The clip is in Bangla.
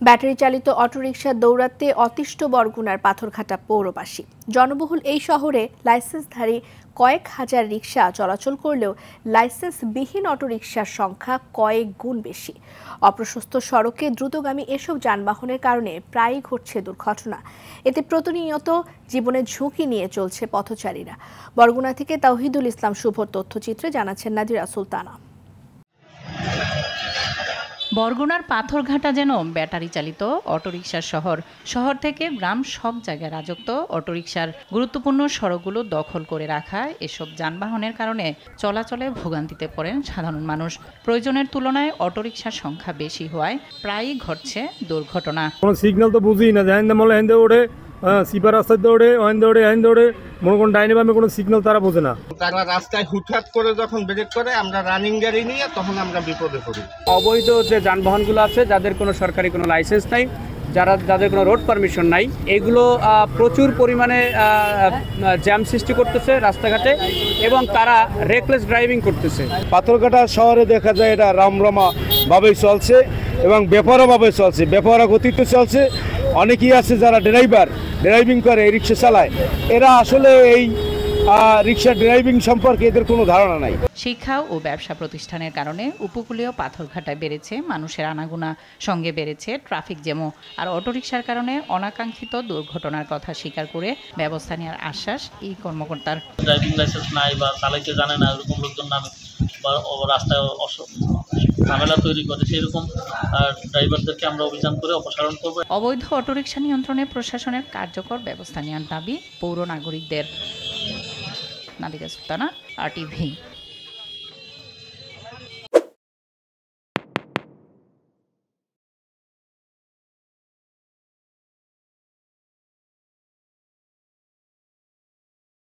ব্যাটারি চালিত অটোরিকশা দৌড়াতে অতিষ্ঠ বরগুনার পাথরঘাটা পৌরবাসী। জনবহুল এই শহরে লাইসেন্সধারী কয়েক হাজার রিকশা চলাচল করলেও লাইসেন্সবিহীন অটোরিকশার সংখ্যা কয়েক গুণ বেশি। অপ্রশস্ত সড়কে দ্রুতগামী এসব যানবাহনের কারণে প্রায়ই ঘটছে দুর্ঘটনা। এতে প্রতিনিয়ত জীবনের ঝুঁকি নিয়ে চলছে পথচারীরা। বরগুনা থেকে তাওহিদুল ইসলাম শুভর তথ্যচিত্রে জানাচ্ছেন নাদিরা সুলতানা। বরগুনার পাথরঘাটা যেন ব্যাটারি চালিত অটোরিকশার শহর। শহর থেকে গ্রাম সব জায়গায় রাজত্ব অটোরিকশার। গুরুত্বপূর্ণ সড়কগুলো দখল করে রাখা এসব যানবাহনের কারণে চলাচলে ভোগান্তিতে পড়েন সাধারণ মানুষ। প্রয়োজনের তুলনায় অটোরিকশার সংখ্যা বেশি হওয়ায় প্রায়ই ঘটছে দুর্ঘটনা। কোনো সিগন্যাল তো বুঝি না, ওড়ে সিপার রাস্তায় দৌড়ে দৌড়ে মনে কোন ডাইনে বামে কোনো সিগন্যাল তারা বোঝে না। তারা রাস্তায় হুটহাট করে যখন ব্রেক করে আমরা রানিং গাড়ি নিয়ে তখন আমরা বিপদে পড়ি। অবৈধ যে যানবাহনগুলো আছে, যাদের কোনো সরকারি কোনো লাইসেন্স নাই, যাদের কোনো রোড পারমিশন নাই, এগুলো প্রচুর পরিমাণে জ্যাম সৃষ্টি করতেছে রাস্তাঘাটে এবং তারা রেকলেস ড্রাইভিং করতেছে। পাথরঘাটা শহরে দেখা যায় এটা রামরমা ভাবেই চলছে এবং বেপরোয়াভাবে চলছে, বেপরোয়া গতিতে চলছে। অনেকেই আছে যারা ড্রাইভিং করে, রিক্সা চালায়, এরা আসলে এই রিক্সা ড্রাইভিং সম্পর্কে এদের কোনো ধারণা নাই। শিক্ষা ও ব্যবসা প্রতিষ্ঠানের কারণে উপকূলীয় পাথরঘাটায় বেড়েছে মানুষের আনাগোনা, সঙ্গে বেড়েছে ট্রাফিক জ্যামও। আর অটোরিকশার কারণে অনাকাঙ্ক্ষিত দুর্ঘটনার কথা স্বীকার করে ব্যবস্থা নেওয়ার আশ্বাস এই কর্মকর্তার। ড্রাইভিং লাইসেন্স নাই বা চালাইতে জানে না এরকম লোকজন নামে বা রাস্তায় ঝামেলা তৈরি করে, সেরকম ড্রাইভারদেরকে আমরা অভিযান করে অপসারণ করব। অবৈধ অটোরিকশা নিয়ন্ত্রণে প্রশাসনের কার্যকর ব্যবস্থা নেওয়ার দাবি পৌর নাগরিকদের। নাদিরা সুলতানা, RTV।